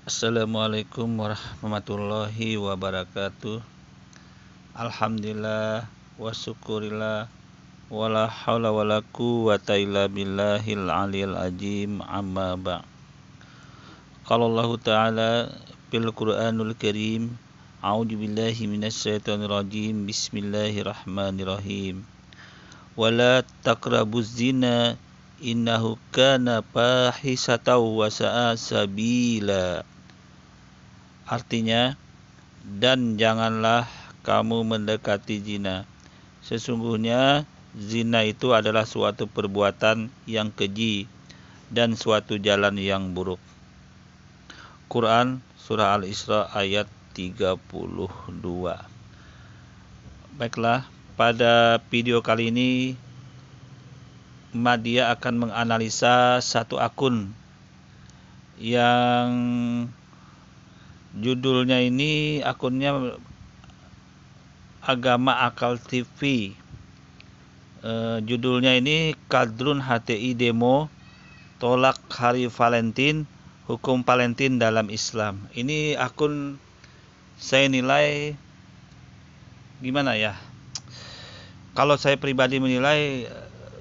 Assalamualaikum warahmatullahi wabarakatuh. Alhamdulillah wa syukurillah wala haula wala quwwata illa billahil aliyil azim amma ba'. Qala Allah Ta'ala fil Qur'anul Karim, a'udzu billahi minasy syaithanir rajim. Bismillahirrahmanirrahim. Wala taqrabuz zina innahu kana fahisatan wa sa'a sabila. Artinya, dan janganlah kamu mendekati zina. Sesungguhnya zina itu adalah suatu perbuatan yang keji dan suatu jalan yang buruk. Quran Surah Al-Isra ayat 32. Baiklah, pada video kali ini Madia akan menganalisa satu akun yang judulnya ini, akunnya Agama Akal TV. Judulnya ini Kadrun HTI Demo Tolak Hari Valentine, Hukum Valentine dalam Islam. Ini akun saya nilai gimana ya? Kalau saya pribadi menilai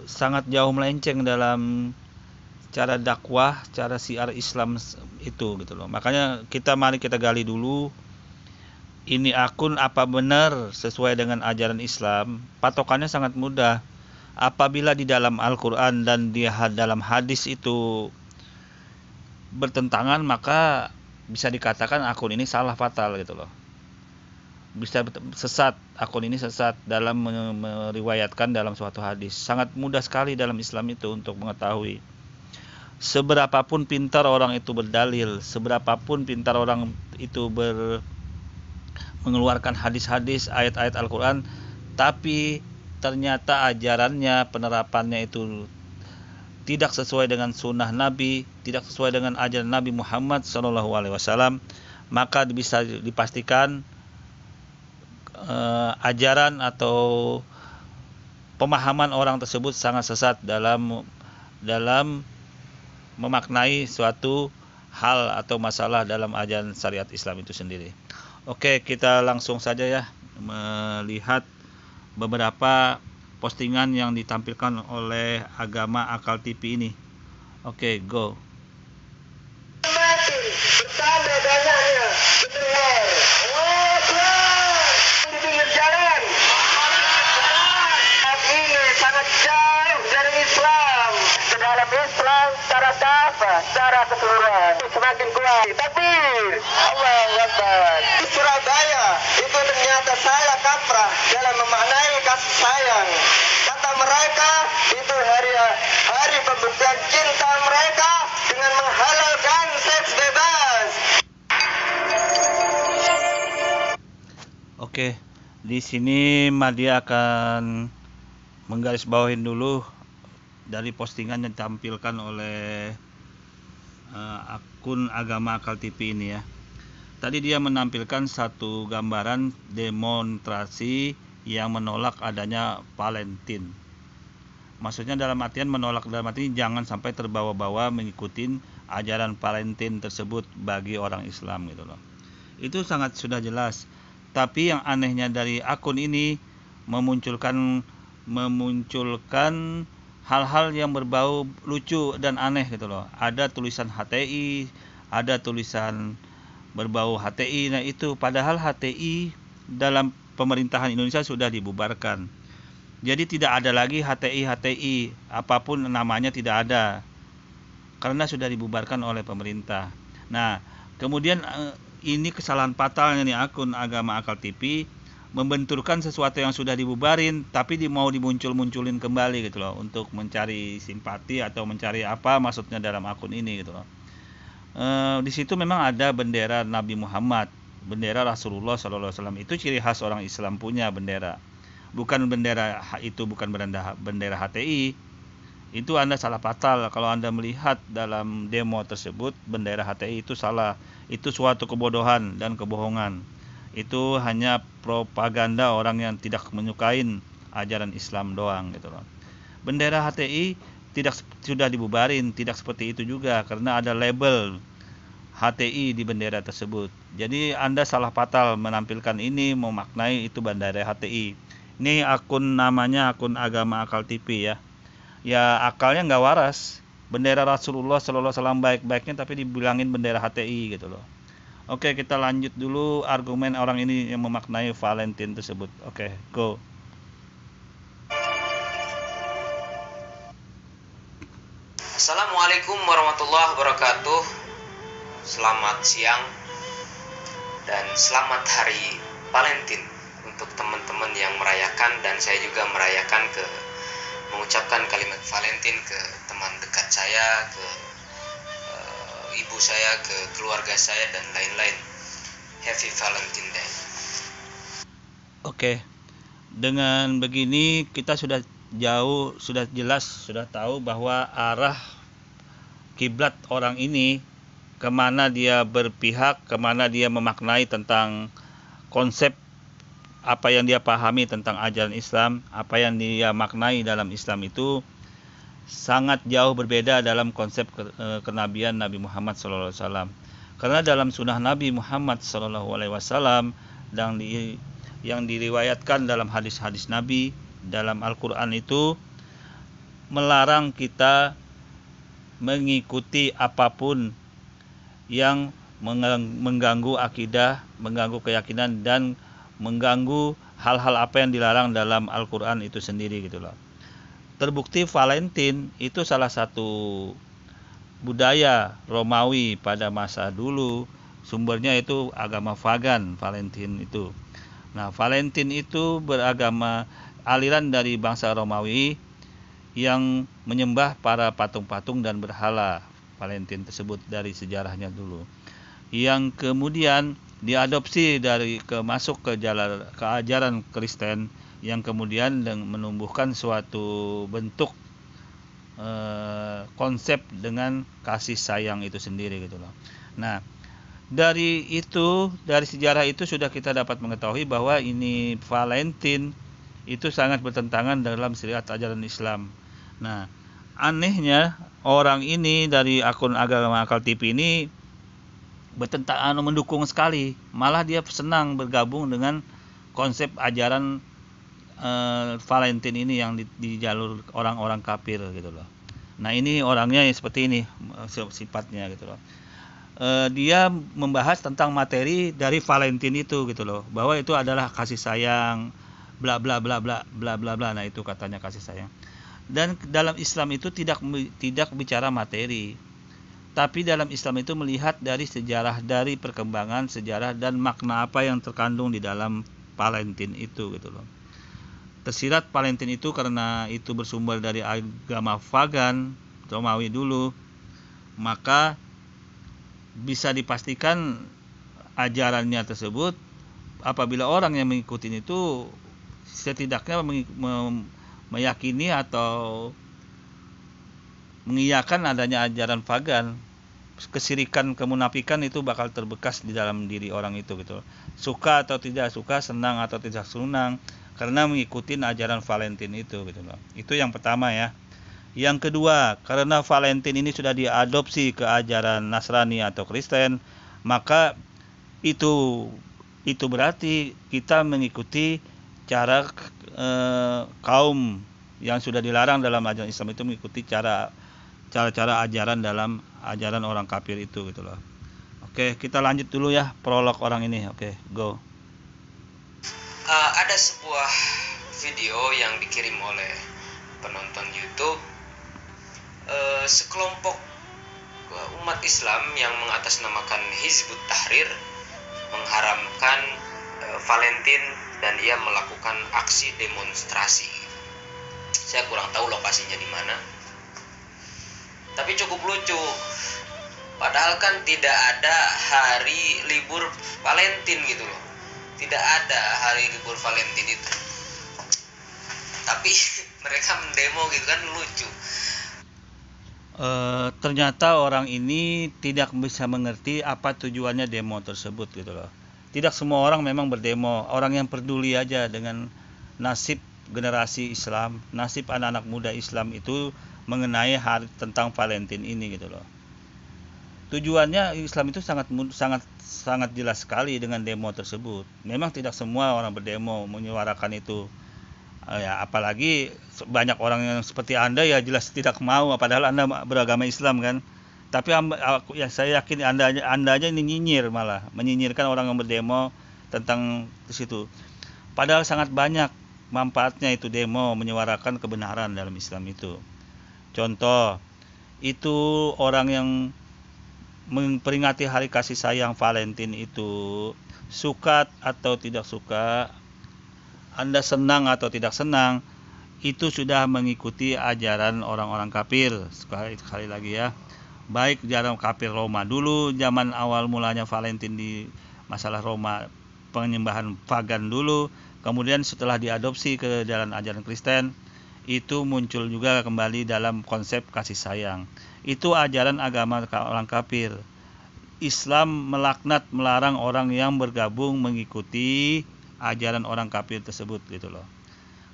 sangat jauh melenceng dalam cara dakwah, cara syiar Islam itu gitu loh. Makanya mari kita gali dulu, ini akun apa benar sesuai dengan ajaran Islam. Patokannya sangat mudah. Apabila di dalam Al-Quran dan di dalam hadis itu bertentangan, maka bisa dikatakan akun ini salah fatal gitu loh. Bisa sesat, akun ini sesat dalam meriwayatkan dalam suatu hadis. Sangat mudah sekali dalam Islam itu untuk mengetahui. Seberapapun pintar orang itu berdalil, seberapapun pintar orang itu mengeluarkan hadis-hadis, ayat-ayat Al-Quran, tapi ternyata ajarannya, penerapannya itu tidak sesuai dengan sunnah Nabi, tidak sesuai dengan ajaran Nabi Muhammad SAW, maka bisa dipastikan ajaran atau pemahaman orang tersebut sangat sesat dalam memaknai suatu hal atau masalah dalam ajaran syariat Islam itu sendiri. Oke, kita langsung saja ya melihat beberapa postingan yang ditampilkan oleh Agama Akal TV ini. Oke, go. Secara keseluruhan semakin kuat. Takbir, Allahu Akbar. Di Surabaya itu ternyata salah kaprah dalam memaknai kasih sayang. Kata mereka itu hari pembuktian cinta mereka dengan menghalalkan seks bebas. Oke, di sini Madia akan menggarisbawahi dulu dari postingan yang ditampilkan oleh akun Agama Akal TV ini ya. Tadi dia menampilkan satu gambaran demonstrasi yang menolak adanya Valentine. Maksudnya dalam artian menolak dalam arti jangan sampai terbawa-bawa mengikuti ajaran Valentine tersebut bagi orang Islam gitu loh. Itu sangat sudah jelas. Tapi yang anehnya dari akun ini memunculkan hal-hal yang berbau lucu dan aneh gitu loh. Ada tulisan HTI, ada tulisan berbau HTI. Nah itu padahal HTI dalam pemerintahan Indonesia sudah dibubarkan. Jadi tidak ada lagi HTI, apapun namanya tidak ada. Karena sudah dibubarkan oleh pemerintah. Nah, kemudian ini kesalahan fatalnya nih akun Agama Akal TV, membenturkan sesuatu yang sudah dibubarin tapi mau dimunculin kembali gitu loh, untuk mencari simpati atau mencari apa maksudnya dalam akun ini gitu loh. Di situ memang ada bendera Nabi Muhammad, bendera Rasulullah SAW. Itu ciri khas orang Islam punya bendera. Bukan bendera bendera HTI. Itu Anda salah fatal kalau Anda melihat dalam demo tersebut bendera HTI itu salah. Itu suatu kebodohan dan kebohongan. Itu hanya propaganda orang yang tidak menyukai ajaran Islam doang gitu loh. Bendera HTI sudah dibubarin, tidak seperti itu juga karena ada label HTI di bendera tersebut. Jadi Anda salah fatal menampilkan ini, memaknai itu bendera HTI. Ini akun namanya akun Agama Akal TV ya. Ya akalnya nggak waras. Bendera Rasulullah Sallallahu Alaihi Wasallam baik-baiknya tapi dibilangin bendera HTI gitu loh. Oke, kita lanjut dulu argumen orang ini yang memaknai Valentine tersebut. Oke, go. Assalamualaikum warahmatullahi wabarakatuh. Selamat siang dan selamat hari Valentine untuk teman-teman yang merayakan, dan saya juga merayakan mengucapkan kalimat Valentine ke teman dekat saya, ke ibu saya, ke keluarga saya dan lain-lain. Happy Valentine Day. Oke. Dengan begini kita sudah jelas, sudah tahu bahwa arah kiblat orang ini, kemana dia berpihak, kemana dia memaknai tentang konsep apa yang dia pahami tentang ajaran Islam, apa yang dia maknai dalam Islam itu sangat jauh berbeda dalam konsep kenabian Nabi Muhammad SAW. Karena dalam sunnah Nabi Muhammad SAW yang diriwayatkan dalam hadis-hadis Nabi, dalam Al-Quran itu melarang kita mengikuti apapun yang mengganggu akidah, mengganggu keyakinan, dan mengganggu hal-hal apa yang dilarang dalam Al-Quran itu sendiri gitu loh. Terbukti Valentine itu salah satu budaya Romawi pada masa dulu, sumbernya itu agama Pagan, Valentine itu. Nah, Valentine itu beragama aliran dari bangsa Romawi yang menyembah para patung-patung dan berhala. Valentine tersebut dari sejarahnya dulu, yang kemudian diadopsi masuk ke ajaran Kristen, yang kemudian menumbuhkan suatu bentuk konsep dengan kasih sayang itu sendiri gitu loh. Nah, dari sejarah itu sudah kita dapat mengetahui bahwa ini Valentine itu sangat bertentangan dalam syariat ajaran Islam. Nah, anehnya orang ini dari akun Agama Akal TV ini mendukung sekali, malah dia senang bergabung dengan konsep ajaran Valentine ini yang di jalur orang-orang kafir gitu loh. Nah, ini orangnya seperti ini sifatnya gitu loh. Dia membahas tentang materi dari Valentine itu gitu loh, bahwa itu adalah kasih sayang, bla bla bla bla bla bla bla. Nah, itu katanya kasih sayang. Dan dalam Islam itu tidak bicara materi, tapi dalam Islam itu melihat dari sejarah, dari perkembangan sejarah dan makna apa yang terkandung di dalam Valentine itu gitu loh. Tersirat Valentine itu karena itu bersumber dari agama Pagan Romawi dulu, maka bisa dipastikan ajarannya tersebut, apabila orang yang mengikuti itu setidaknya meyakini atau mengiyakan adanya ajaran Pagan, kesirikan, kemunafikan itu bakal terbekas di dalam diri orang itu gitu. Suka atau tidak suka, senang atau tidak senang, karena mengikuti ajaran Valentine itu gitu loh. Itu yang pertama ya. Yang kedua, karena Valentine ini sudah diadopsi ke ajaran Nasrani atau Kristen, maka itu berarti kita mengikuti cara kaum yang sudah dilarang dalam ajaran Islam itu, mengikuti cara-cara ajaran dalam ajaran orang kafir itu gitu loh. Oke, kita lanjut dulu ya prolog orang ini. Oke, go. Ada sebuah video yang dikirim oleh penonton YouTube. Sekelompok umat Islam yang mengatasnamakan Hizbut Tahrir mengharamkan Valentine, dan ia melakukan aksi demonstrasi. Saya kurang tahu lokasinya di mana, tapi cukup lucu. Padahal kan tidak ada hari libur Valentine gitu loh, tidak ada hari libur Valentine itu, tapi mereka mendemo gitu kan, lucu. Ternyata orang ini tidak bisa mengerti apa tujuannya demo tersebut gitu loh. Tidak semua orang memang berdemo. Orang yang peduli aja dengan nasib generasi Islam, nasib anak-anak muda Islam itu mengenai hari tentang Valentine ini gitu loh. tujuannya Islam itu sangat jelas sekali dengan demo tersebut. Memang tidak semua orang berdemo menyuarakan itu. Ya, apalagi banyak orang yang seperti Anda ya jelas tidak mau, padahal Anda beragama Islam kan. Tapi saya yakin Anda aja ini nyinyir, malah menyinyirkan orang yang berdemo tentang di situ. Padahal sangat banyak manfaatnya itu demo menyuarakan kebenaran dalam Islam itu. Contoh, itu orang yang memperingati hari kasih sayang Valentine itu, suka atau tidak suka, Anda senang atau tidak senang, itu sudah mengikuti ajaran orang-orang kafir. Sekali lagi ya, baik jalan kafir Roma dulu, zaman awal mulanya Valentine di masalah Roma, penyembahan pagan dulu, kemudian setelah diadopsi ke jalan ajaran Kristen, itu muncul juga kembali dalam konsep kasih sayang. Itu ajaran agama orang kafir. Islam melaknat, melarang orang yang bergabung mengikuti ajaran orang kafir tersebut gitu loh.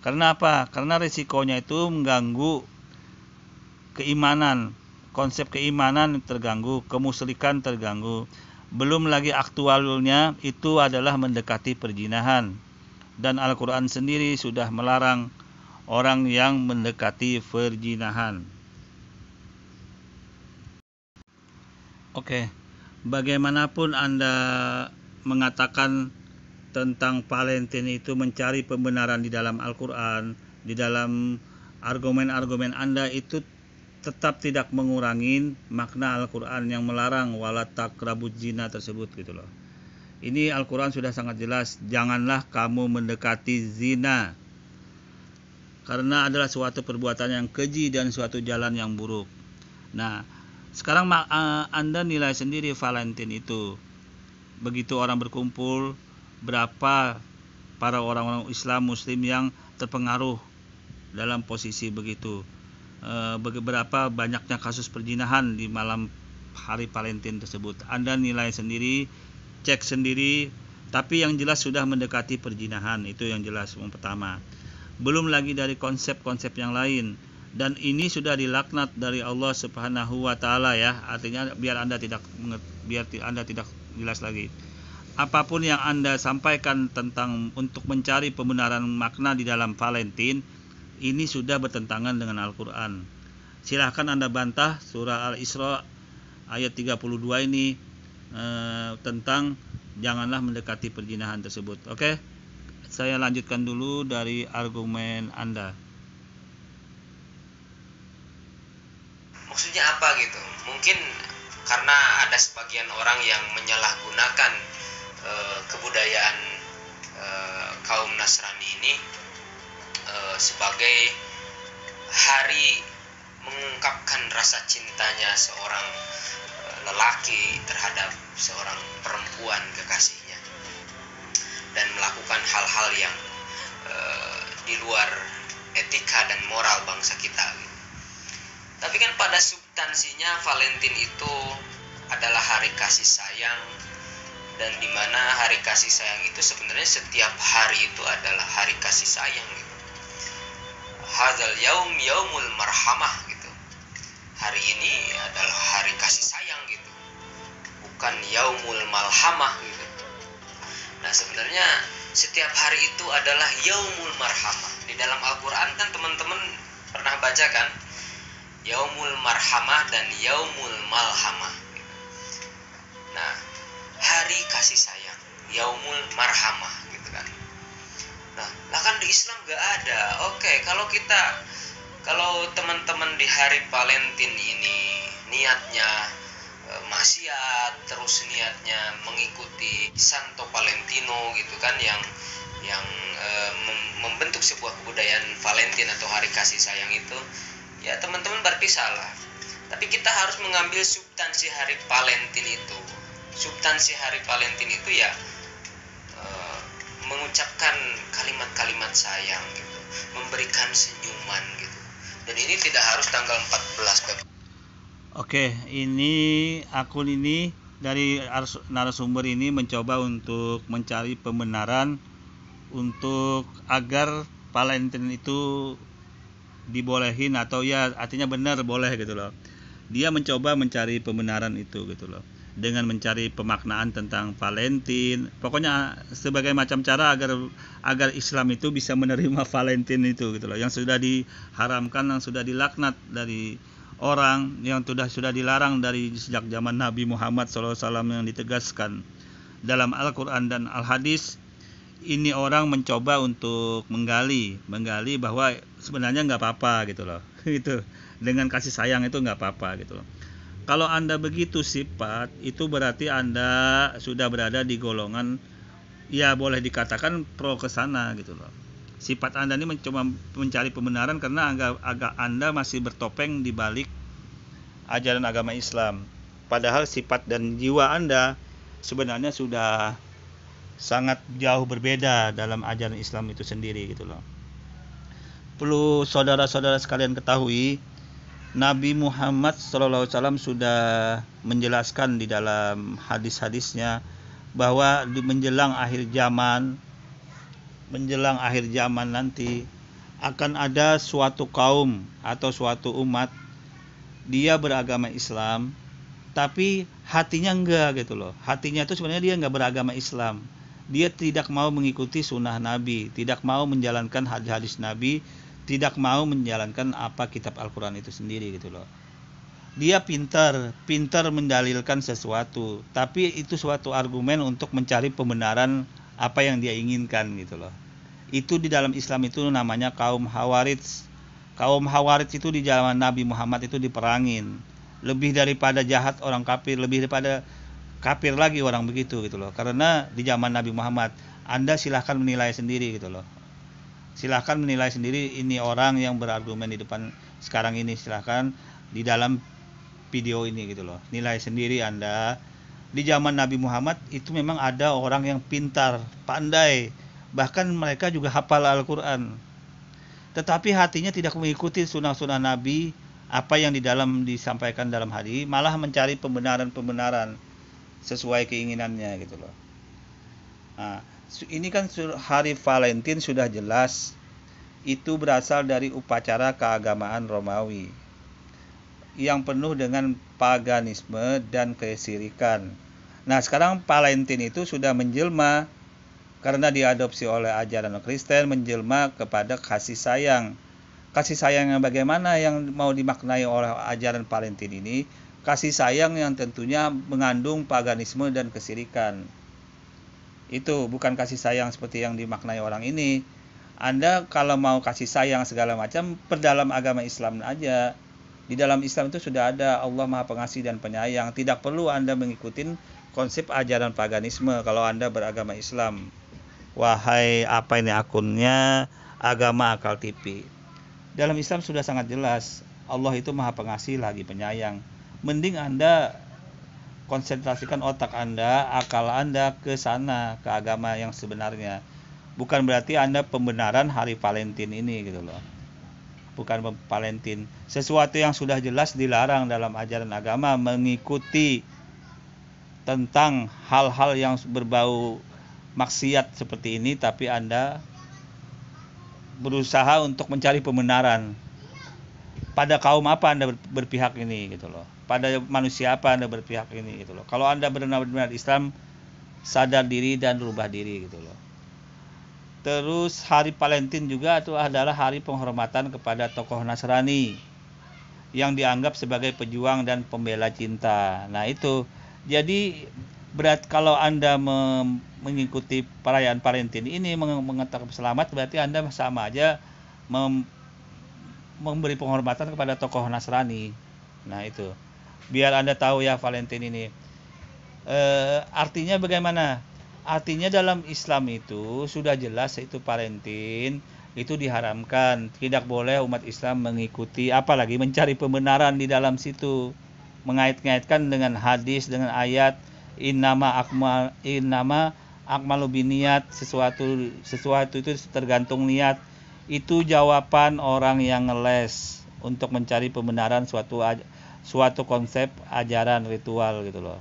Karena apa? Karena risikonya itu mengganggu keimanan, konsep keimanan terganggu, kemusyrikan terganggu. Belum lagi aktualnya itu adalah mendekati perzinahan. Dan Al-Quran sendiri sudah melarang orang yang mendekati perzinahan. Oke, bagaimanapun Anda mengatakan tentang Valentine itu mencari pembenaran di dalam Al-Quran, di dalam argumen-argumen Anda itu tetap tidak mengurangi makna Al-Quran yang melarang wala taqrabuz zina tersebut gitu loh. Ini Al-Quran sudah sangat jelas, janganlah kamu mendekati zina, karena adalah suatu perbuatan yang keji dan suatu jalan yang buruk. Nah, sekarang Anda nilai sendiri Valentine itu. Begitu orang berkumpul, berapa para orang-orang Islam Muslim yang terpengaruh dalam posisi begitu. Beberapa banyaknya kasus perzinahan di malam hari Valentine tersebut. Anda nilai sendiri, cek sendiri, tapi yang jelas sudah mendekati perzinahan, itu yang jelas yang pertama. Belum lagi dari konsep-konsep yang lain, dan ini sudah dilaknat dari Allah Subhanahu wa taala ya. Artinya biar Anda tidak jelas lagi. Apapun yang Anda sampaikan tentang untuk mencari pembenaran makna di dalam Valentine, ini sudah bertentangan dengan Al-Quran. Silahkan Anda bantah surah Al-Isra ayat 32 ini tentang janganlah mendekati perzinahan tersebut. Oke, saya lanjutkan dulu dari argumen Anda. Maksudnya apa gitu? Mungkin karena ada sebagian orang yang menyalahgunakan kebudayaan kaum Nasrani ini sebagai hari mengungkapkan rasa cintanya seorang lelaki terhadap seorang perempuan kekasihnya, dan melakukan hal-hal yang di luar etika dan moral bangsa kita gitu. Tapi kan pada substansinya Valentine itu adalah hari kasih sayang, dan di mana hari kasih sayang itu sebenarnya setiap hari itu adalah hari kasih sayang gitu. Hadzal yaum yaumul marhamah gitu. Hari ini adalah hari kasih sayang gitu, bukan yaumul malhamah gitu. Nah, sebenarnya setiap hari itu adalah yaumul marhamah. Di dalam Al-Quran kan teman-teman pernah baca kan, yaumul marhamah dan yaumul malhamah gitu. Nah, hari kasih sayang, yaumul marhamah gitu kan. Nah, lah kan di Islam gak ada. Oke, kalau teman-teman di hari Valentine ini niatnya maksiat, terus niatnya mengikuti Santo Valentino gitu kan, yang membentuk sebuah kebudayaan Valentine atau hari kasih sayang itu, ya teman-teman berarti salah. Tapi kita harus mengambil substansi hari Valentine itu. Substansi hari Valentine itu ya mengucapkan kalimat-kalimat sayang gitu, memberikan senyuman gitu. Dan ini tidak harus tanggal 14 Februari. Oke, ini akun ini dari narasumber ini mencoba untuk mencari pembenaran untuk agar Valentine itu dibolehin, atau ya artinya benar boleh gitu loh. Dia mencoba mencari pembenaran itu gitu loh, dengan mencari pemaknaan tentang Valentine. Pokoknya sebagai macam cara agar Islam itu bisa menerima Valentine itu gitu loh, yang sudah diharamkan, yang sudah dilaknat dari orang, yang sudah dilarang dari sejak zaman Nabi Muhammad SAW, yang ditegaskan dalam Al-Quran dan Al-Hadis. Ini orang mencoba untuk menggali bahwa sebenarnya nggak apa-apa gitu loh. Itu dengan kasih sayang itu nggak apa-apa gitu loh. Kalau Anda begitu sifat, itu berarti Anda sudah berada di golongan, ya boleh dikatakan pro ke sana gitu loh. Sifat Anda ini mencoba mencari pembenaran karena agak Anda masih bertopeng di balik ajaran agama Islam. Padahal sifat dan jiwa Anda sebenarnya sudah sangat jauh berbeda dalam ajaran Islam itu sendiri gitu loh. Perlu saudara-saudara sekalian ketahui, Nabi Muhammad SAW sudah menjelaskan di dalam hadis-hadisnya bahwa menjelang akhir zaman nanti akan ada suatu kaum atau suatu umat, dia beragama Islam tapi hatinya enggak gitu loh. Hatinya itu sebenarnya dia enggak beragama Islam. Dia tidak mau mengikuti sunnah Nabi, tidak mau menjalankan hadis-hadis Nabi, tidak mau menjalankan apa kitab Al-Quran itu sendiri gitu loh. Dia pintar mendalilkan sesuatu, tapi itu suatu argumen untuk mencari pembenaran apa yang dia inginkan gitu loh. Itu di dalam Islam itu namanya kaum Khawarij. Kaum Khawarij itu di zaman Nabi Muhammad itu diperangin. Lebih daripada jahat orang kafir, lebih daripada kafir lagi orang begitu gitu loh. Karena di zaman Nabi Muhammad, Anda silahkan menilai sendiri gitu loh. Silahkan menilai sendiri ini orang yang berargumen di depan sekarang ini, silahkan di dalam video ini gitu loh. Nilai sendiri Anda. Di zaman Nabi Muhammad itu memang ada orang yang pintar, pandai, bahkan mereka juga hafal Al-Quran. Tetapi hatinya tidak mengikuti sunnah-sunnah Nabi, apa yang di dalam disampaikan dalam hadis, malah mencari pembenaran sesuai keinginannya gitu loh. Nah, ini kan hari Valentine sudah jelas itu berasal dari upacara keagamaan Romawi yang penuh dengan paganisme dan kesyirikan. Nah, sekarang Valentine itu sudah menjelma karena diadopsi oleh ajaran Kristen, menjelma kepada kasih sayang. Kasih sayang yang bagaimana yang mau dimaknai oleh ajaran Valentine ini? Kasih sayang yang tentunya mengandung paganisme dan kesyirikan. Itu bukan kasih sayang seperti yang dimaknai orang ini. Anda kalau mau kasih sayang segala macam, perdalam agama Islam aja. Di dalam Islam itu sudah ada Allah Maha Pengasih dan Penyayang. Tidak perlu Anda mengikuti konsep ajaran paganisme kalau Anda beragama Islam. Wahai apa ini akunnya Agama Akal TV. Dalam Islam sudah sangat jelas, Allah itu Maha Pengasih lagi Penyayang. Mending Anda konsentrasikan otak Anda, akal Anda ke sana, ke agama yang sebenarnya. Bukan berarti Anda pembenaran hari Valentine ini gitu loh. Bukan Valentine. Sesuatu yang sudah jelas dilarang dalam ajaran agama, mengikuti tentang hal-hal yang berbau maksiat seperti ini, tapi Anda berusaha untuk mencari pembenaran. Pada kaum apa Anda berpihak ini gitu loh. Pada manusia apa Anda berpihak ini gitu loh. Kalau Anda benar-benar Islam, sadar diri dan rubah diri gitu loh. Terus hari Valentine juga itu adalah hari penghormatan kepada tokoh Nasrani yang dianggap sebagai pejuang dan pembela cinta. Nah itu, jadi berat kalau Anda mengikuti perayaan Valentine ini mengatakan selamat, berarti Anda sama aja memberi penghormatan kepada tokoh Nasrani. Nah itu, biar Anda tahu ya Valentine ini artinya bagaimana. Artinya dalam Islam itu sudah jelas itu Valentine itu diharamkan. Tidak boleh umat Islam mengikuti, apalagi mencari pembenaran di dalam situ, mengait-ngaitkan dengan hadis, dengan ayat innama akmalu biniyat, sesuatu itu tergantung niat. Itu jawaban orang yang ngeles untuk mencari pembenaran suatu konsep ajaran ritual gitu loh.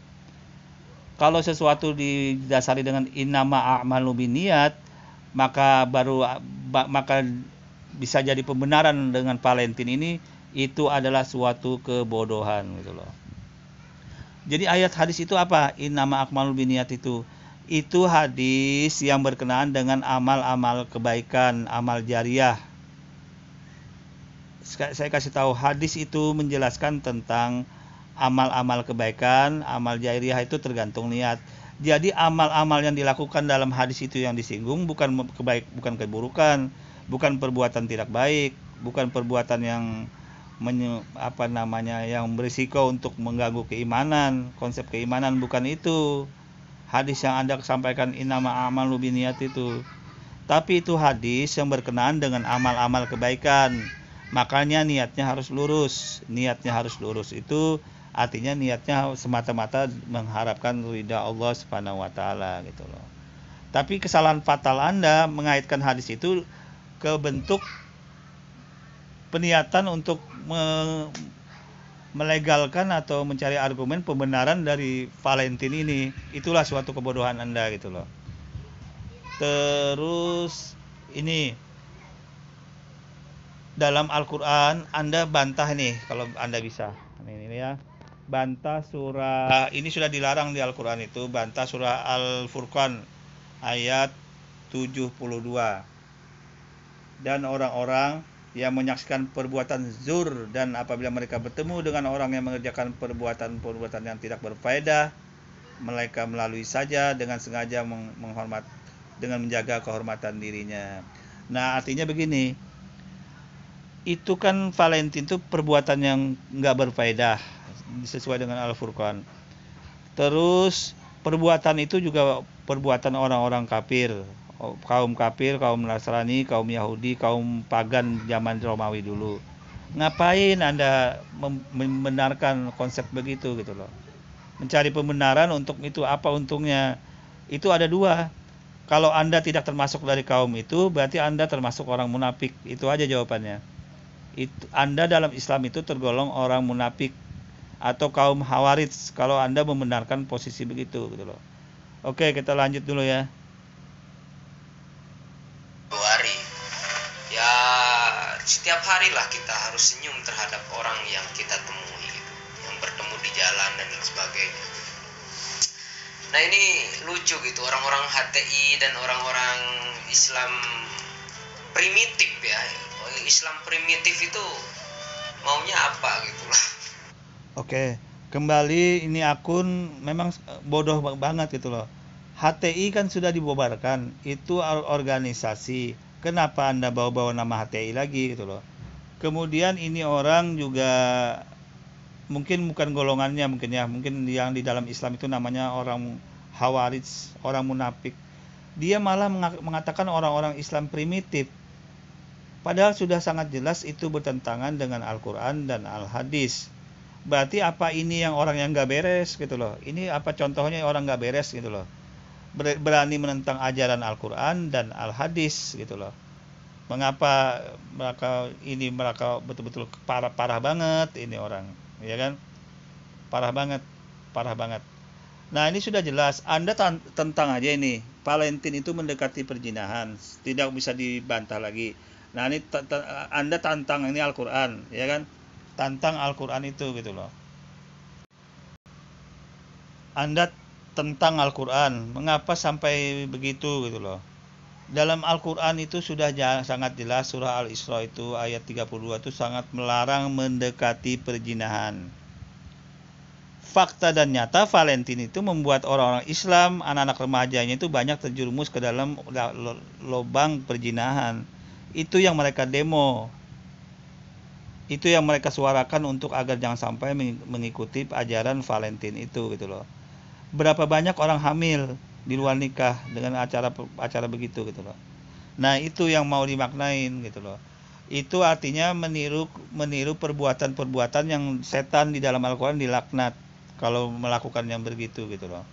Kalau sesuatu didasari dengan innama a'malu binniyat, maka bisa jadi pembenaran dengan Valentine ini itu adalah suatu kebodohan gitu loh. Jadi ayat hadis itu apa? Innama akmalul biniyat itu hadis yang berkenaan dengan amal-amal kebaikan, amal jariah. Saya kasih tahu, hadis itu menjelaskan tentang amal-amal kebaikan, amal jariah itu tergantung niat. Jadi amal-amal yang dilakukan dalam hadis itu yang disinggung bukan keburukan, bukan perbuatan tidak baik, bukan perbuatan yang yang berisiko untuk mengganggu keimanan, konsep keimanan, bukan itu. Hadis yang Anda sampaikan innama a'malu binniyat itu. Tapi itu hadis yang berkenaan dengan amal-amal kebaikan. Makanya niatnya harus lurus. Niatnya harus lurus itu artinya niatnya semata-mata mengharapkan ridha Allah Subhanahu wa taala gitu loh. Tapi kesalahan fatal Anda mengaitkan hadis itu ke bentuk peniatan untuk melegalkan atau mencari argumen pembenaran dari Valentin ini. Itulah suatu kebodohan Anda gitu loh. Terus ini dalam Al-Quran Anda bantah nih kalau Anda bisa. Ini ya. Bantah surah, ini sudah dilarang di Al-Quran itu, bantah surah Al-Furqan ayat 72. Dan orang-orang yang menyaksikan perbuatan zur dan apabila mereka bertemu dengan orang yang mengerjakan perbuatan-perbuatan yang tidak berfaedah, mereka melalui saja dengan sengaja menghormat, dengan menjaga kehormatan dirinya. Nah, artinya begini, itu kan Valentin itu perbuatan yang nggak berfaedah sesuai dengan Al-Furqan. Terus perbuatan itu juga perbuatan orang-orang kafir, kaum Nasrani, kaum Yahudi, kaum pagan zaman Romawi dulu. Ngapain Anda membenarkan konsep begitu gitu loh? Mencari pembenaran untuk itu, apa untungnya? Itu ada dua. Kalau Anda tidak termasuk dari kaum itu, berarti Anda termasuk orang munafik. Itu aja jawabannya. Anda dalam Islam itu tergolong orang munafik atau kaum Hawarij kalau Anda membenarkan posisi begitu gitu loh. Oke, kita lanjut dulu ya. Ya, setiap hari lah kita harus senyum terhadap orang yang kita temui gitu, yang bertemu di jalan dan sebagainya. Nah, ini lucu gitu, orang-orang HTI dan orang-orang Islam primitif ya. Islam primitif itu maunya apa gitu lah. Oke, kembali ini akun memang bodoh banget gitu loh. HTI kan sudah dibubarkan, itu organisasi. Kenapa Anda bawa-bawa nama HTI lagi gitu loh. Kemudian ini orang juga mungkin bukan golongannya mungkin yang di dalam Islam itu namanya orang Hawarij, orang munafik. Dia malah mengatakan orang-orang Islam primitif. Padahal sudah sangat jelas itu bertentangan dengan Al-Quran dan Al-Hadis. Berarti apa ini yang orang yang gak beres gitu loh. Ini apa contohnya orang gak beres gitu loh. Berani menentang ajaran Al-Quran dan Al-Hadis gitu loh. Mengapa mereka betul-betul parah banget ini orang, ya kan? Parah banget. Nah, ini sudah jelas. Anda tentang aja ini. Valentin itu mendekati perzinahan, tidak bisa dibantah lagi. Nah, ini Anda tantang ini Al-Quran, ya kan? Tantang Al-Quran itu gitu loh. Anda tentang Al-Quran, mengapa sampai begitu gitu loh. Dalam Al-Quran itu sudah sangat jelas, surah Al-Isra itu ayat 32 itu sangat melarang mendekati perzinahan. Fakta dan nyata Valentin itu membuat orang-orang Islam, anak-anak remajanya itu banyak terjerumus ke dalam lubang perzinahan. Itu yang mereka demo. Itu yang mereka suarakan untuk agar jangan sampai mengikuti ajaran Valentin itu gitu loh. Berapa banyak orang hamil di luar nikah dengan acara begitu gitu loh. Nah, itu yang mau dimaknain gitu loh. Itu artinya meniru perbuatan-perbuatan yang setan di dalam Al-Quran dilaknat kalau melakukan yang begitu gitu loh.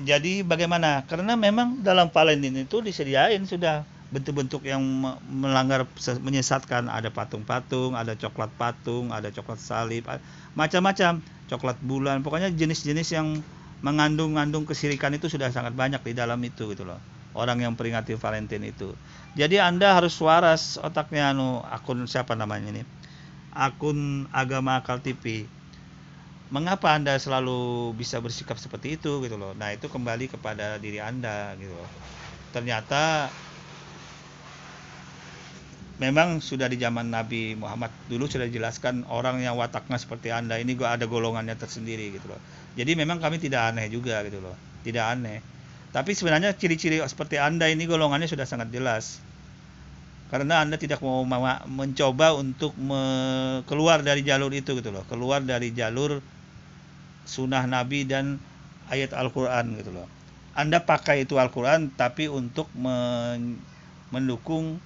Jadi bagaimana? Karena memang dalam Valentin itu disediain sudah bentuk-bentuk yang melanggar, menyesatkan. Ada patung-patung, ada coklat patung, ada coklat salib, macam-macam, coklat bulan, pokoknya jenis-jenis yang mengandung kesirikan itu sudah sangat banyak di dalam itu gitu loh. Orang yang peringati Valentin itu. Jadi Anda harus waras otaknya akun siapa namanya ini. akun Agama Akal TV. Mengapa Anda selalu bisa bersikap seperti itu gitu loh. Nah, itu kembali kepada diri Anda gitu loh. Ternyata memang sudah di zaman Nabi Muhammad dulu sudah dijelaskan orang yang wataknya seperti Anda ini ada golongannya tersendiri gitu loh. Jadi memang kami tidak aneh juga gitu loh. Tidak aneh. Tapi sebenarnya ciri-ciri seperti Anda ini golongannya sudah sangat jelas. Karena Anda tidak mau mencoba untuk keluar dari jalur itu gitu loh. Keluar dari jalur sunnah Nabi dan ayat Al-Quran gitu loh. Anda pakai itu Al-Quran tapi untuk mendukung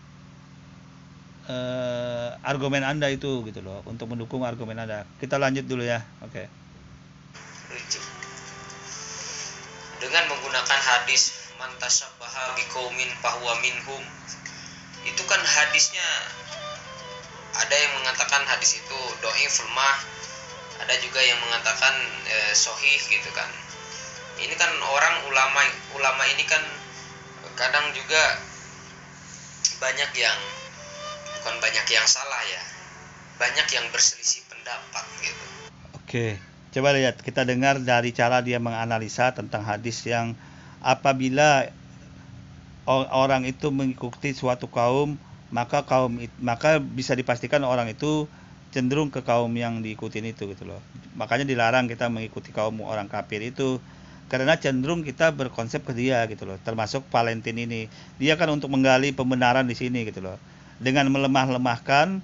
argumen Anda itu gitu loh, untuk mendukung argumen Anda. Kita lanjut dulu ya. Oke. Dengan menggunakan hadis man tashabbaha biqaumin fahuwa minhum, itu kan hadisnya ada yang mengatakan hadis itu dhaif lemah, ada juga yang mengatakan sahih gitu kan. Ini kan orang ulama ini kan kadang juga banyak yang salah ya, banyak yang berselisih pendapat gitu. Oke, coba lihat, kita dengar dari cara dia menganalisa tentang hadis yang apabila orang itu mengikuti suatu kaum, maka bisa dipastikan orang itu cenderung ke kaum yang diikutin itu gitu loh. Makanya dilarang kita mengikuti kaum orang kafir itu, karena cenderung kita berkonsep ke dia gitu loh. Termasuk Valentin ini, dia kan untuk menggali pembenaran di sini gitu loh, dengan melemahkan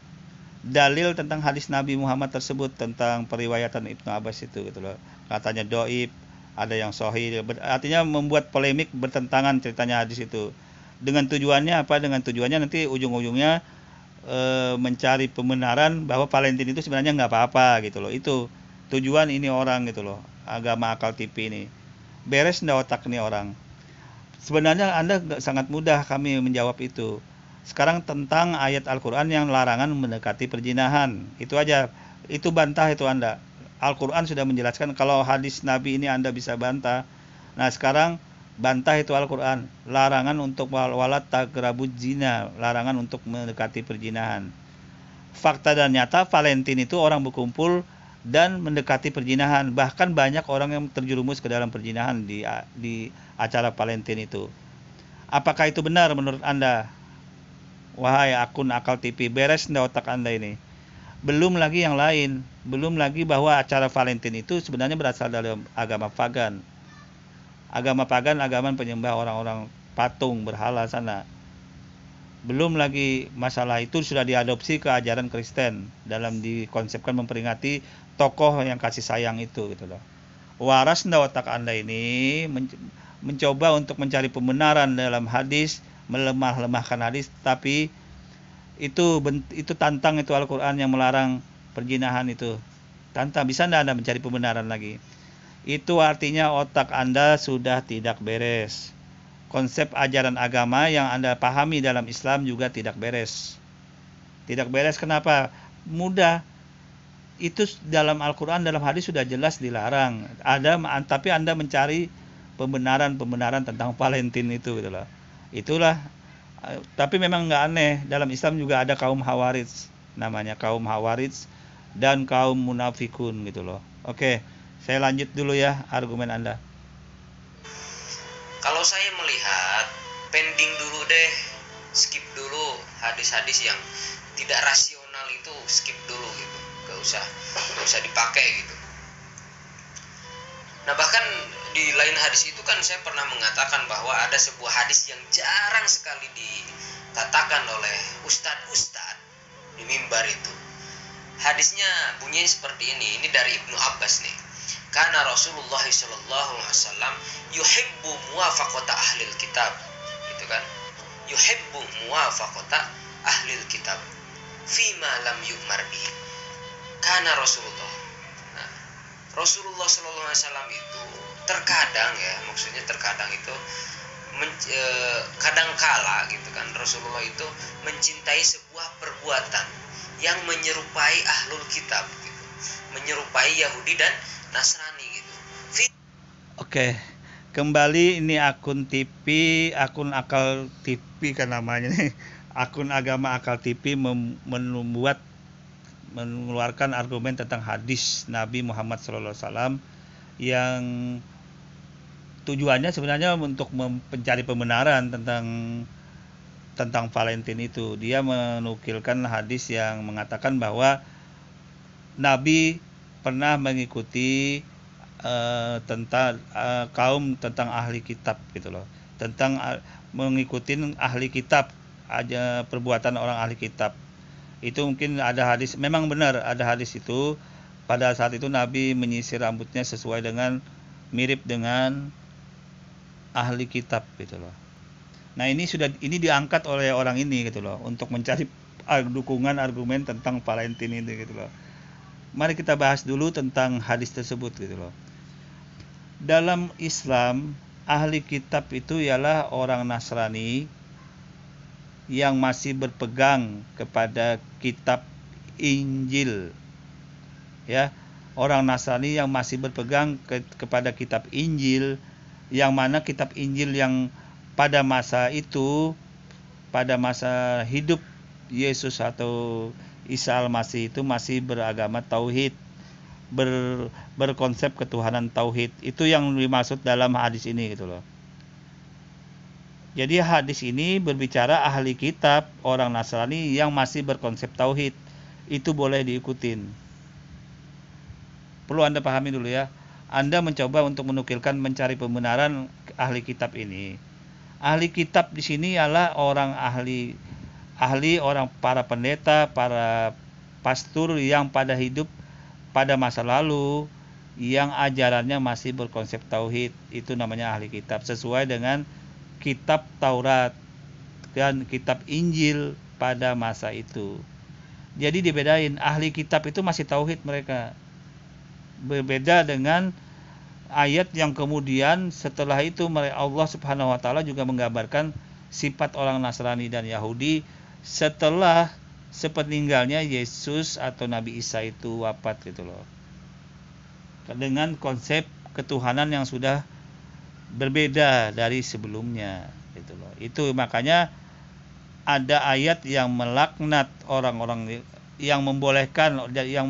dalil tentang hadis Nabi Muhammad tersebut, tentang periwayatan Ibnu Abbas itu gitu loh. Katanya dhaif, ada yang sahih, artinya membuat polemik, bertentangan ceritanya hadis itu. Dengan tujuannya apa? Dengan tujuannya nanti ujung-ujungnya mencari pembenaran bahwa Valentin itu sebenarnya nggak apa-apa gitu loh. Itu tujuan ini orang gitu loh, Agama Akal TV ini. Beres ndak otak nih orang. Sebenarnya Anda sangat mudah kami menjawab itu. Sekarang tentang ayat Al-Quran yang larangan mendekati perzinahan, itu aja, itu bantah itu Anda. Al-Quran sudah menjelaskan, kalau hadis Nabi ini Anda bisa bantah. Nah sekarang bantah itu Al-Quran, larangan untuk walat taqrabuz zina, larangan untuk mendekati perzinahan. Fakta dan nyata Valentin itu orang berkumpul dan mendekati perzinahan, bahkan banyak orang yang terjerumus ke dalam perzinahan di acara Valentin itu. Apakah itu benar menurut Anda? Wahai akun Akal TV, beres ndak otak Anda ini? Belum lagi yang lain, belum lagi bahwa acara Valentin itu sebenarnya berasal dari agama pagan. Agama pagan, agama penyembah orang-orang patung berhala sana. Belum lagi masalah itu sudah diadopsi ke ajaran Kristen dalam dikonsepkan memperingati tokoh yang kasih sayang itu gitu loh. Waras ndak otak Anda ini mencoba untuk mencari pembenaran dalam hadis, melemahkan hadis, tapi itu tantang itu Al-Quran yang melarang perzinahan itu. Tantang, bisa Anda mencari pembenaran lagi? Itu artinya otak Anda sudah tidak beres. Konsep ajaran agama yang Anda pahami dalam Islam juga tidak beres. Tidak beres kenapa? Mudah. Itu dalam Al-Quran, dalam hadis sudah jelas dilarang. Tapi Anda mencari pembenaran tentang Valentin itu gitu loh. Itulah. Tapi memang nggak aneh, dalam Islam juga ada kaum Hawarij, namanya kaum Hawarij dan kaum munafikun gitu loh. Oke, saya lanjut dulu ya argumen Anda. Kalau saya melihat, pending dulu deh, skip dulu hadis-hadis yang tidak rasional itu, skip dulu gitu, gak usah dipakai gitu. Nah bahkan di lain hadis itu kan saya pernah mengatakan bahwa ada sebuah hadis yang jarang sekali dikatakan oleh ustadz di mimbar itu. Hadisnya bunyinya seperti ini dari Ibnu Abbas nih. Karena Rasulullah SAW yuhibbu muwafaqata ahlil kitab, gitu kan? Yuhibbu muwafaqata ahlil kitab fima lam yu'mar bihi. Karena Rasulullah SAW itu terkadang ya, maksudnya terkadang itu kadangkala gitu kan, Rasulullah itu mencintai sebuah perbuatan yang menyerupai ahlul kitab gitu, menyerupai Yahudi dan Nasrani gitu. Oke, kembali ini akun TV, akun Akal TV kan namanya nih. Akun Agama Akal TV membuat mengeluarkan argumen tentang hadis Nabi Muhammad SAW yang tujuannya sebenarnya untuk mencari pembenaran tentang Valentine itu. Dia menukilkan hadis yang mengatakan bahwa Nabi pernah mengikuti tentang ahli kitab gitu loh, tentang mengikuti ahli kitab aja, perbuatan orang ahli kitab. Itu mungkin ada hadis, memang benar ada hadis itu. Pada saat itu Nabi menyisir rambutnya sesuai dengan mirip dengan ahli kitab gitu loh. Nah, ini diangkat oleh orang ini gitu loh untuk mencari dukungan argumen tentang Valentine ini gitu loh. Mari kita bahas dulu tentang hadis tersebut gitu loh. Dalam Islam, ahli kitab itu ialah orang Nasrani yang masih berpegang kepada kitab Injil. Ya, orang Nasrani yang masih berpegang kepada kitab Injil, yang mana kitab Injil yang pada masa itu, pada masa hidup Yesus atau Isa Al-Masih itu masih beragama tauhid, berkonsep ketuhanan tauhid. Itu yang dimaksud dalam hadis ini gitu loh. Jadi hadis ini berbicara ahli kitab, orang Nasrani yang masih berkonsep tauhid. Itu boleh diikutin. Perlu Anda pahami dulu ya. Anda mencoba untuk menukilkan, mencari pembenaran ahli kitab ini. Ahli kitab di sini adalah orang ahli orang, para pendeta, para pastor yang pada hidup pada masa lalu, yang ajarannya masih berkonsep tauhid. Itu namanya ahli kitab, sesuai dengan kitab Taurat dan kitab Injil pada masa itu. Jadi dibedain, ahli kitab itu masih tauhid mereka. Berbeda dengan ayat yang kemudian setelah itu Allah Subhanahu wa taala juga menggambarkan sifat orang Nasrani dan Yahudi setelah sepeninggalnya Yesus atau Nabi Isa itu wafat gitu loh. Dengan konsep ketuhanan yang sudah berbeda dari sebelumnya gitu loh. Itu makanya ada ayat yang melaknat orang-orang yang membolehkan, yang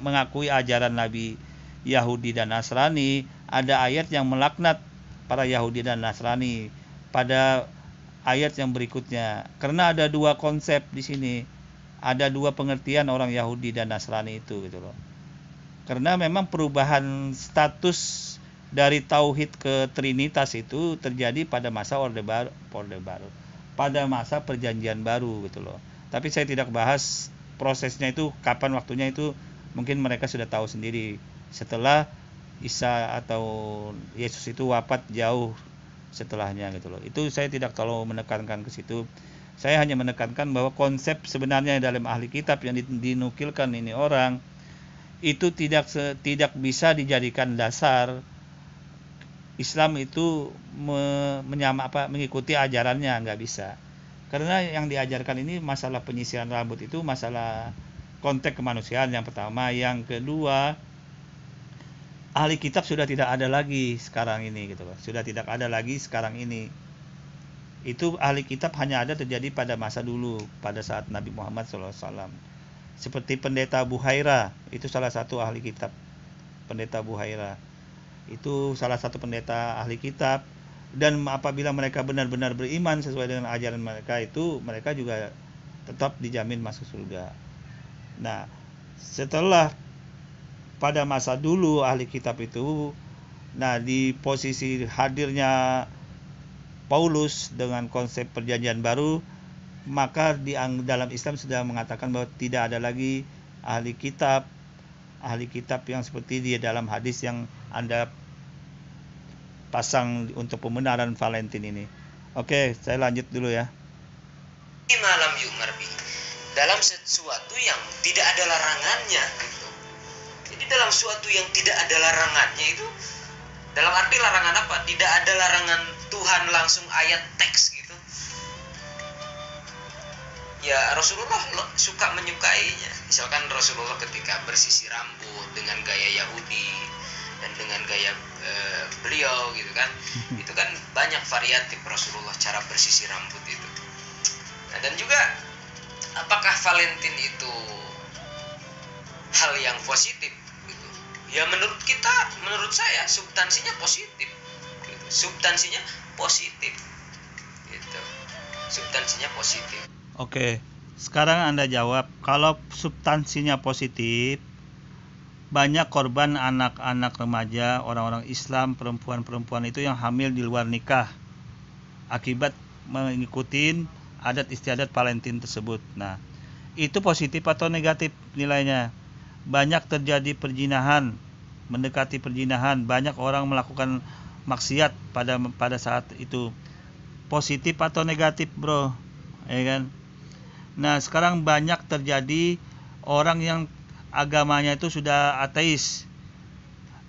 mengakui ajaran Nabi Yahudi dan Nasrani. Ada ayat yang melaknat para Yahudi dan Nasrani pada ayat yang berikutnya. Karena ada dua konsep di sini. Ada dua pengertian orang Yahudi dan Nasrani itu gitu loh. Karena memang perubahan status dari tauhid ke trinitas itu terjadi pada masa orde baru, pada masa perjanjian baru gitu loh. Tapi saya tidak bahas prosesnya itu, kapan waktunya itu, mungkin mereka sudah tahu sendiri setelah Isa atau Yesus itu wafat jauh setelahnya gitu loh. Itu saya tidak terlalu menekankan ke situ. Saya hanya menekankan bahwa konsep sebenarnya dalam ahli kitab yang dinukilkan ini orang itu tidak bisa dijadikan dasar Islam itu mengikuti ajarannya, nggak bisa. Karena yang diajarkan ini masalah penyisiran rambut itu masalah konteks kemanusiaan yang pertama. Yang kedua, ahli kitab sudah tidak ada lagi sekarang ini gitu loh. Sudah tidak ada lagi sekarang ini. Itu ahli kitab hanya ada terjadi pada masa dulu, pada saat Nabi Muhammad SAW. Seperti pendeta Buhaira, itu salah satu ahli kitab. Pendeta Buhaira itu salah satu pendeta ahli kitab, dan apabila mereka benar-benar beriman sesuai dengan ajaran mereka, itu mereka juga tetap dijamin masuk surga. Nah, setelah pada masa dulu ahli kitab itu, nah di posisi hadirnya Paulus dengan konsep perjanjian baru, maka dalam Islam sudah mengatakan bahwa tidak ada lagi ahli kitab yang seperti di dalam hadis yang Anda pasang untuk pembenaran Valentine ini. Oke, saya lanjut dulu ya. Malam Yumar dalam sesuatu yang tidak ada larangannya gitu. Jadi dalam sesuatu yang tidak ada larangannya itu, dalam arti larangan apa? Tidak ada larangan Tuhan langsung ayat teks gitu. Ya Rasulullah suka menyukainya. Misalkan Rasulullah ketika bersisir rambut dengan gaya Yahudi dan dengan gaya beliau gitu kan, itu kan banyak variatif Rasulullah cara bersisir rambut itu. Nah, dan juga apakah Valentine itu hal yang positif gitu. Ya menurut saya substansinya positif gitu. Substansinya positif gitu. Substansinya positif. Oke, sekarang Anda jawab, kalau substansinya positif, banyak korban anak-anak remaja, orang-orang Islam, perempuan-perempuan itu yang hamil di luar nikah akibat mengikuti adat istiadat Valentine tersebut. Nah, itu positif atau negatif nilainya? Banyak terjadi perzinahan, mendekati perzinahan, banyak orang melakukan maksiat pada saat itu. Positif atau negatif, bro? Ya kan? Nah, sekarang banyak terjadi orang yang agamanya itu sudah ateis,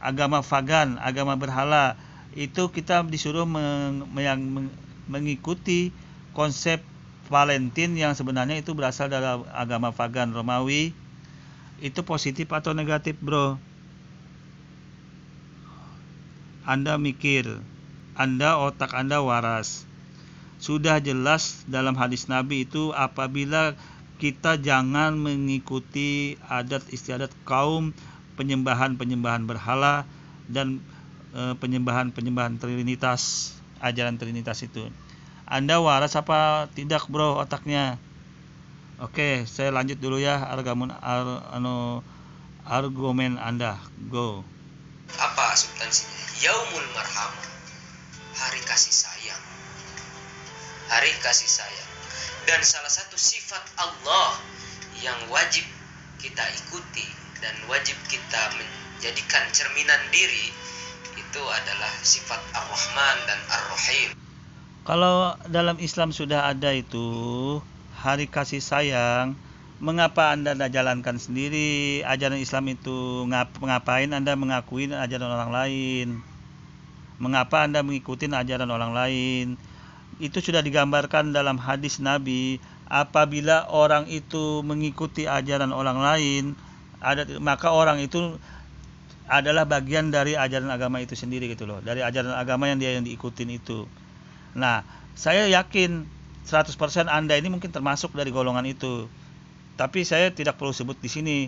agama pagan, agama berhala. Itu kita disuruh mengikuti konsep Valentine yang sebenarnya itu berasal dari agama pagan Romawi. Itu positif atau negatif, bro? Anda mikir, otak Anda waras. Sudah jelas dalam hadis Nabi itu apabila kita jangan mengikuti adat istiadat kaum penyembahan berhala dan penyembahan Trinitas, ajaran Trinitas itu. Anda waras apa tidak, bro, otaknya? Oke, saya lanjut dulu ya argumen Anda. Go. Apa substansinya? Yaumul marhamah, hari kasih sayang. Hari kasih sayang. Dan salah satu sifat Allah yang wajib kita ikuti dan wajib kita menjadikan cerminan diri itu adalah sifat Ar-Rahman dan Ar-Rahim. Kalau dalam Islam sudah ada itu hari kasih sayang, mengapa Anda tidak jalankan sendiri ajaran Islam itu? Ngapain Anda mengakui ajaran orang lain? Mengapa Anda mengikuti ajaran orang lain? Itu sudah digambarkan dalam hadis Nabi, apabila orang itu mengikuti ajaran orang lain, maka orang itu adalah bagian dari ajaran agama itu sendiri gitu loh, dari ajaran agama yang diikutin itu. Nah, saya yakin 100% Anda ini mungkin termasuk dari golongan itu. Tapi saya tidak perlu sebut di sini.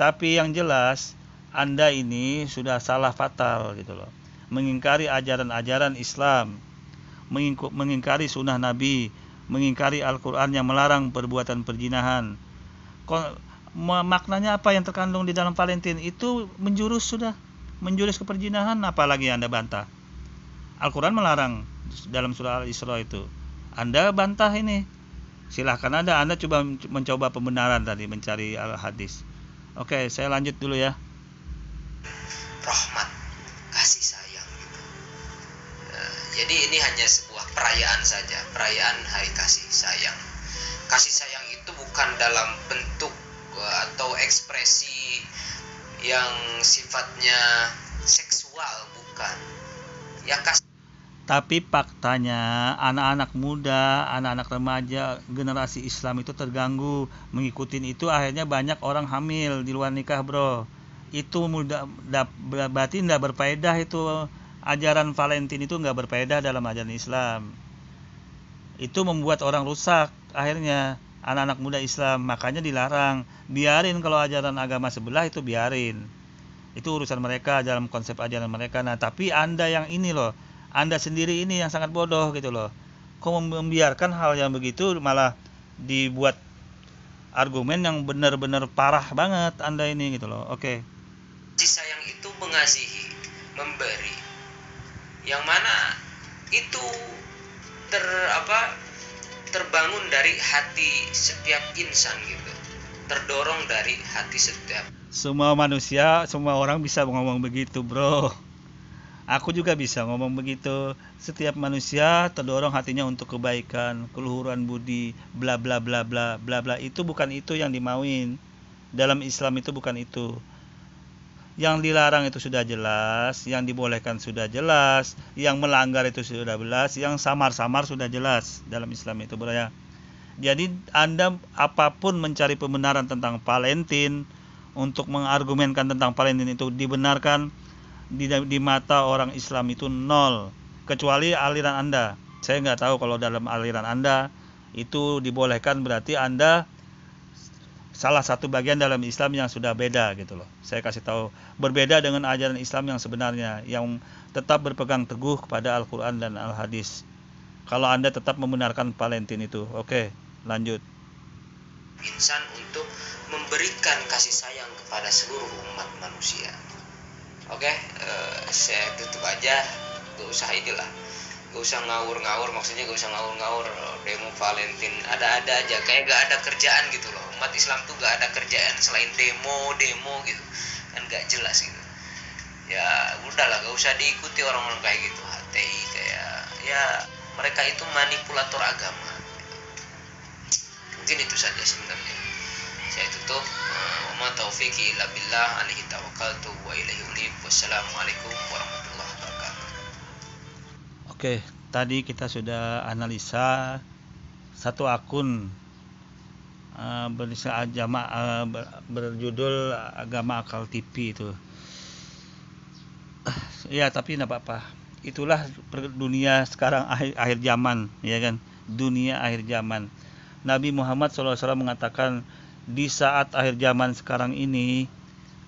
Tapi yang jelas Anda ini sudah salah fatal gitu loh. Mengingkari ajaran-ajaran Islam, mengingkari sunnah Nabi, mengingkari Al-Quran yang melarang perbuatan perzinahan. Maknanya apa yang terkandung di dalam Valentine itu menjurus ke perzinahan, apalagi Anda bantah. Al-Quran melarang dalam surah Al-Isra itu. Anda bantah ini. Silahkan Anda coba mencoba pembenaran tadi, mencari al-hadis. Oke, saya lanjut dulu ya. Rahmat, kasih sayang gitu. Jadi ini hanya sebuah perayaan saja, perayaan hari kasih sayang. Kasih sayang itu bukan dalam bentuk atau ekspresi yang sifatnya seksual, bukan. Ya Tapi faktanya anak-anak muda, anak-anak remaja, generasi Islam itu terganggu mengikuti itu, akhirnya banyak orang hamil di luar nikah, bro. Itu berarti tidak berfaedah itu. Ajaran Valentine itu nggak berfaedah dalam ajaran Islam. Itu membuat orang rusak akhirnya, anak-anak muda Islam. Makanya dilarang. Biarin kalau ajaran agama sebelah itu biarin. Itu urusan mereka dalam konsep ajaran mereka. Nah, tapi Anda yang ini loh, Anda sendiri ini yang sangat bodoh gitu loh. Kok membiarkan hal yang begitu, malah dibuat argumen yang benar-benar parah banget Anda ini gitu loh. Oke. Kasih sayang itu mengasihi, memberi. Yang mana itu terbangun dari hati setiap insan gitu. Terdorong dari hati setiap. Semua manusia, semua orang bisa ngomong begitu, bro. Aku juga bisa ngomong begitu. Setiap manusia terdorong hatinya untuk kebaikan, keluhuran budi, bla bla bla bla bla bla. Itu bukan itu yang dimauin. Dalam Islam itu bukan itu. Yang dilarang itu sudah jelas, yang dibolehkan sudah jelas, yang melanggar itu sudah jelas, yang samar-samar sudah jelas dalam Islam itu, bro ya. Jadi Anda apapun mencari pembenaran tentang Valentine, untuk mengargumenkan tentang Valentine itu dibenarkan, di mata orang Islam itu nol, kecuali aliran Anda. Saya nggak tahu kalau dalam aliran Anda itu dibolehkan, berarti Anda salah satu bagian dalam Islam yang sudah beda gitu loh. Saya kasih tahu, berbeda dengan ajaran Islam yang sebenarnya, yang tetap berpegang teguh kepada Al-Quran dan Al-Hadis. Kalau Anda tetap membenarkan Valentine itu. Oke, lanjut. Insan untuk memberikan kasih sayang kepada seluruh umat manusia. Oke, saya tutup aja. Gak usah inilah, gak usah ngawur-ngawur, maksudnya gak usah ngawur-ngawur demo Valentine, ada-ada aja, kayak gak ada kerjaan gitu loh. Umat Islam tuh gak ada kerjaan selain demo gitu, kan gak jelas gitu. Ya udahlah, gak usah diikuti orang-orang kayak gitu, HTI kayak, ya mereka itu manipulator agama. Mungkin itu saja sebenarnya. Saya tutup. Wa ma taufiqi illa billah, alaihi tawakkaltu wa ilaihi unib. Wassalamualaikum warahmatullahi wabarakatuh. Oke, tadi kita sudah analisa satu akun berjudul Agama Akal TV itu. Ya, tapi enggak apa-apa. Itulah dunia sekarang, akhir zaman, ya kan? Dunia akhir zaman. Nabi Muhammad SAW mengatakan di saat akhir zaman sekarang ini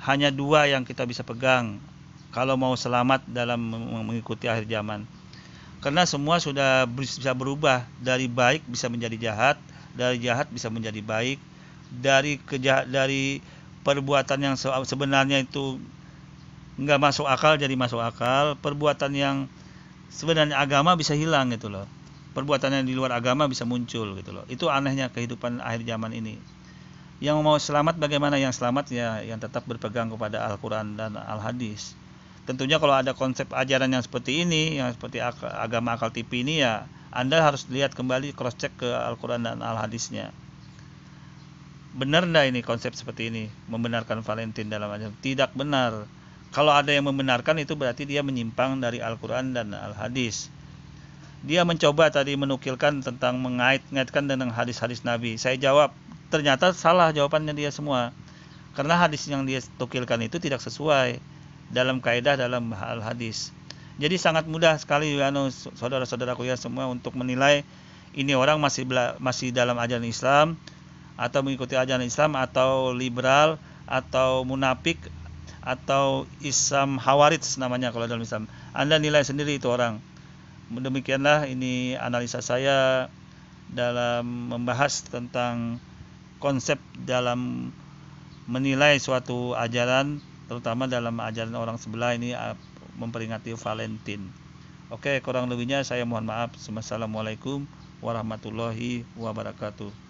hanya dua yang kita bisa pegang kalau mau selamat dalam mengikuti akhir zaman. Karena semua sudah bisa berubah, dari baik bisa menjadi jahat, dari jahat bisa menjadi baik, dari perbuatan yang sebenarnya itu nggak masuk akal jadi masuk akal, perbuatan yang sebenarnya agama bisa hilang gitu loh, perbuatan yang di luar agama bisa muncul gitu loh. Itu anehnya kehidupan akhir zaman ini. Yang mau selamat bagaimana? Yang selamat ya yang tetap berpegang kepada Al-Quran dan Al-Hadis. Tentunya kalau ada konsep ajaran yang seperti ini, yang seperti agama akal TV ini, ya Anda harus lihat kembali, cross check ke Al-Quran dan Al-Hadisnya. Benar enggak ini konsep seperti ini, membenarkan Valentine dalam ajaran? Tidak benar. Kalau ada yang membenarkan, itu berarti dia menyimpang dari Al-Quran dan Al-Hadis. Dia mencoba tadi menukilkan tentang mengait-ngaitkan dengan hadis-hadis Nabi. Saya jawab, ternyata salah jawabannya dia semua. Karena hadis yang dia tukilkan itu tidak sesuai dalam kaidah dalam hal hadis. Jadi sangat mudah sekali saudara-saudaraku ya semua untuk menilai ini orang masih dalam ajaran Islam atau mengikuti ajaran Islam, atau liberal, atau munafik, atau Islam Hawarij namanya kalau dalam Islam. Anda nilai sendiri itu orang. Demikianlah ini analisa saya dalam membahas tentang konsep dalam menilai suatu ajaran, terutama dalam ajaran orang sebelah ini memperingati Valentine. Oke, kurang lebihnya saya mohon maaf. Wassalamualaikum warahmatullahi wabarakatuh.